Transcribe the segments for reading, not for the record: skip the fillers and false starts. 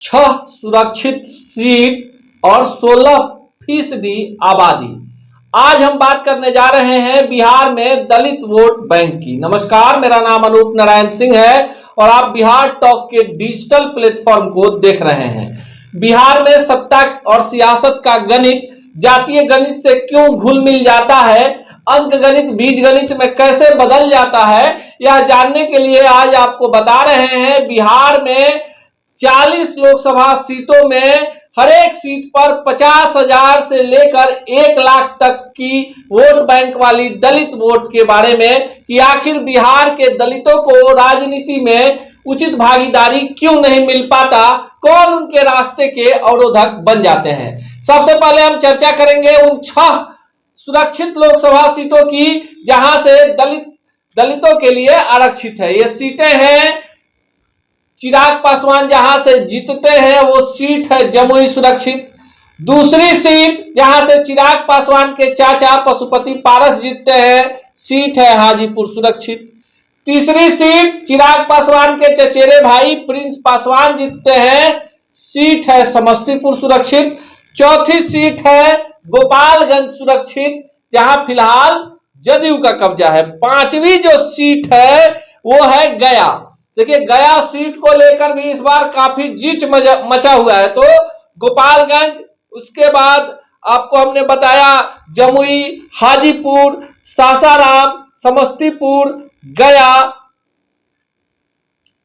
6 सुरक्षित सीट और 16% आबादी। आज हम बात करने जा रहे हैं बिहार में दलित वोट बैंक की। नमस्कार, मेरा नाम अनूप नारायण सिंह है और आप बिहार टॉक के डिजिटल प्लेटफॉर्म को देख रहे हैं। बिहार में सत्ता और सियासत का गणित जातीय गणित से क्यों घुल मिल जाता है, अंक गणित बीज गणित में कैसे बदल जाता है, यह जानने के लिए आज आपको बता रहे हैं। बिहार में 40 लोकसभा सीटों में हर एक सीट पर 50,000 से लेकर 1 लाख तक की वोट बैंक वाली दलित वोट के बारे में कि आखिर बिहार के दलितों को राजनीति में उचित भागीदारी क्यों नहीं मिल पाता, कौन उनके रास्ते के अवरोधक बन जाते हैं। सबसे पहले हम चर्चा करेंगे उन 6 सुरक्षित लोकसभा सीटों की जहां से दलितों के लिए आरक्षित है। ये सीटें हैं, चिराग पासवान जहां से जीतते हैं वो सीट है जमुई सुरक्षित। दूसरी सीट जहां से चिराग पासवान के चाचा पशुपति पारस जीतते हैं, सीट है हाजीपुर सुरक्षित। तीसरी सीट चिराग पासवान के चचेरे भाई प्रिंस पासवान जीतते हैं, सीट है समस्तीपुर सुरक्षित। चौथी सीट है गोपालगंज सुरक्षित जहां फिलहाल जदयू का कब्जा है। पांचवी जो सीट है वो है गया। देखिए, गया सीट को लेकर भी इस बार काफी जीच मचा हुआ है। तो गोपालगंज, उसके बाद आपको हमने बताया जमुई, हाजीपुर, सासाराम, समस्तीपुर, गया,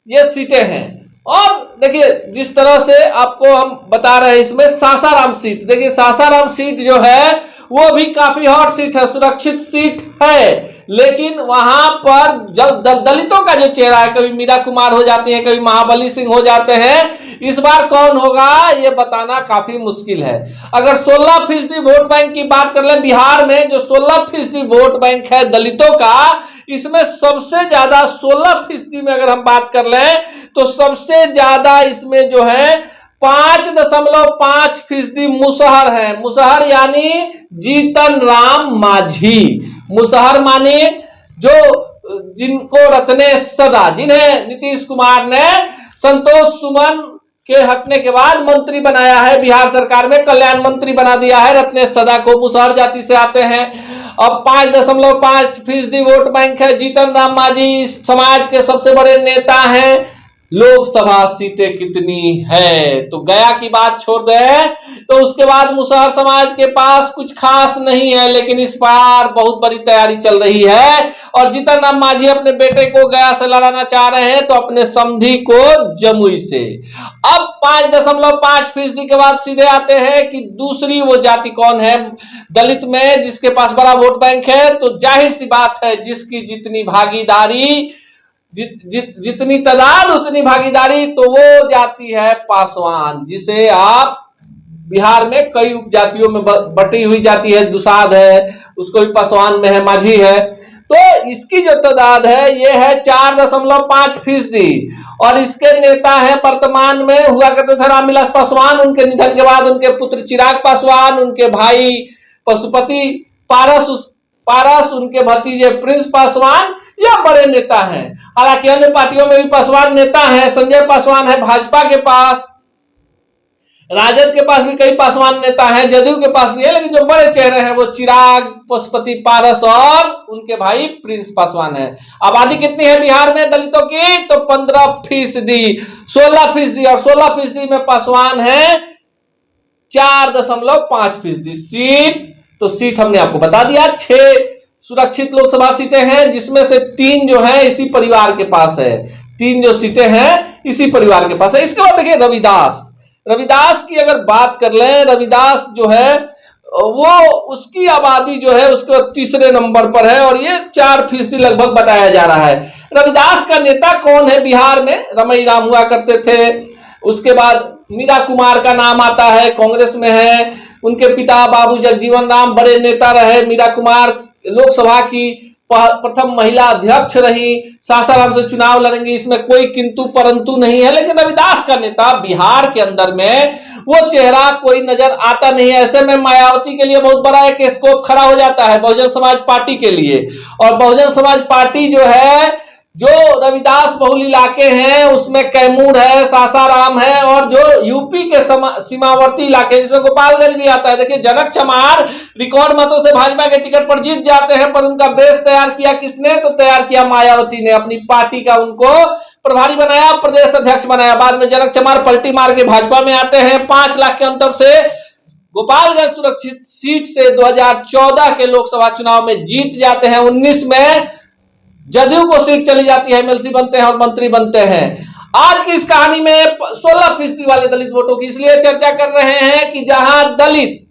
ये सीटें हैं। और देखिए जिस तरह से आपको हम बता रहे हैं, इसमें सासाराम सीट, देखिए सासाराम सीट जो है वो भी काफी हॉट सीट है, सुरक्षित सीट है, लेकिन वहां पर दलितों का जो चेहरा है, कभी मीरा कुमार हो जाती है, कभी महाबली सिंह हो जाते हैं। इस बार कौन होगा ये बताना काफी मुश्किल है। अगर 16% वोट बैंक की बात कर ले, बिहार में जो 16% वोट बैंक है दलितों का, इसमें सबसे ज्यादा 16% में अगर हम बात कर लें तो सबसे ज्यादा इसमें जो है 5.5% मुसहर है। मुसहर यानी जीतन राम मांझी। मुसहर माने जो जिनको रत्ने सदा, जिन्हें नीतीश कुमार ने संतोष सुमन के हटने के बाद मंत्री बनाया है, बिहार सरकार में कल्याण मंत्री बना दिया है। रत्नेश सदा को मुसहर जाति से आते हैं। अब 5.5% वोट बैंक है। जीतन राम मांझी समाज के सबसे बड़े नेता हैं। लोकसभा सीटें कितनी है तो गया की बात छोड़ दें तो उसके बाद मुसहर समाज के पास कुछ खास नहीं है, लेकिन इस बार बहुत बड़ी तैयारी चल रही है और जीतन राम मांझी अपने बेटे को गया से लड़ाना चाह रहे हैं, तो अपने समधी को जमुई से। अब 5.5% के बाद सीधे आते हैं कि दूसरी वो जाति कौन है दलित में जिसके पास बड़ा वोट बैंक है। तो जाहिर सी बात है, जिसकी जितनी भागीदारी, जितनी तादाद उतनी भागीदारी, तो वो जाति है पासवान, जिसे आप बिहार में कई उपजातियों में बटी हुई जाती है। दुसाध है, उसको भी पासवान में है, माझी है। तो इसकी जो तादाद है ये है 4.5%। और इसके नेता है वर्तमान में हुआ करते थे रामविलास पासवान, उनके निधन के बाद उनके पुत्र चिराग पासवान, उनके भाई पशुपति पारस, उनके भतीजे प्रिंस पासवान, यह बड़े नेता हैं। हालांकि अन्य पार्टियों में भी पासवान नेता हैं। संजय पासवान है भाजपा के पास, राजद के पास भी कई पासवान नेता हैं, जदयू के पास भी है, लेकिन जो बड़े चेहरे हैं वो चिराग, पशुपति पारस और उनके भाई प्रिंस पासवान है। आबादी कितनी है बिहार में दलितों की तो 15%, 16% और 16% में पासवान है 4.5% सीट। तो सीट हमने आपको बता दिया। 6 सुरक्षित लोकसभा सीटें हैं जिसमें से 3 जो है इसी परिवार के पास है। 3 जो सीटें हैं इसी परिवार के पास है। इसके बाद देखिए रविदास की अगर बात कर लें, रविदास जो है वो उसकी आबादी जो है उसके तीसरे नंबर पर है और ये 4% लगभग बताया जा रहा है। रविदास का नेता कौन है बिहार में? रमई राम हुआ करते थे। उसके बाद मीरा कुमार का नाम आता है, कांग्रेस में है। उनके पिता बाबू जगजीवन राम बड़े नेता रहे। मीरा कुमार लोकसभा की प्रथम महिला अध्यक्ष रही, सासाराम से चुनाव लड़ेंगी, इसमें कोई किंतु परंतु नहीं है। लेकिन रविदास का नेता बिहार के अंदर में वो चेहरा कोई नजर आता नहीं है। ऐसे में मायावती के लिए बहुत बड़ा एक स्कोप खड़ा हो जाता है बहुजन समाज पार्टी के लिए। और बहुजन समाज पार्टी जो है जो रविदास बहुल इलाके हैं उसमें कैमूर है, सासाराम है, और जो यूपी के सीमावर्ती इलाके जिसमें गोपालगंज भी आता है। देखिए जनक चमार रिकॉर्ड मतों से भाजपा के टिकट पर जीत जाते हैं, पर उनका बेस तैयार किया किसने? तो तैयार किया मायावती ने, अपनी पार्टी का उनको प्रभारी बनाया, प्रदेश अध्यक्ष बनाया। बाद में जनक चमार पलटी मार के भाजपा में आते हैं। 5 लाख के अंतर से गोपालगंज सुरक्षित सीट से 2014 के लोकसभा चुनाव में जीत जाते हैं। 19 में जदयू को सीट चली जाती है, एमएलसी बनते हैं और मंत्री बनते हैं। आज की इस कहानी में 16% वाले दलित वोटों की इसलिए चर्चा कर रहे हैं कि जहां दलित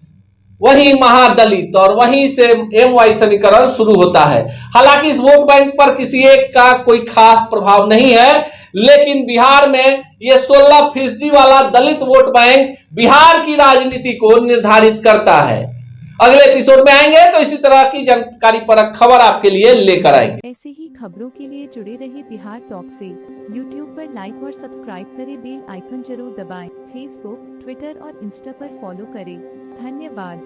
वहीं महादलित, और वहीं से एमवाई समीकरण शुरू होता है। हालांकि इस वोट बैंक पर किसी एक का कोई खास प्रभाव नहीं है, लेकिन बिहार में यह 16% वाला दलित वोट बैंक बिहार की राजनीति को निर्धारित करता है। अगले एपिसोड में आएंगे तो इसी तरह की जानकारी परक खबर आपके लिए लेकर आएंगे। ऐसी ही खबरों के लिए जुड़े रहिए बिहार टॉक से। यूट्यूब पर लाइक और सब्सक्राइब करें, बेल आइकन जरूर दबाएं। फेसबुक, ट्विटर और इंस्टा पर फॉलो करें। धन्यवाद।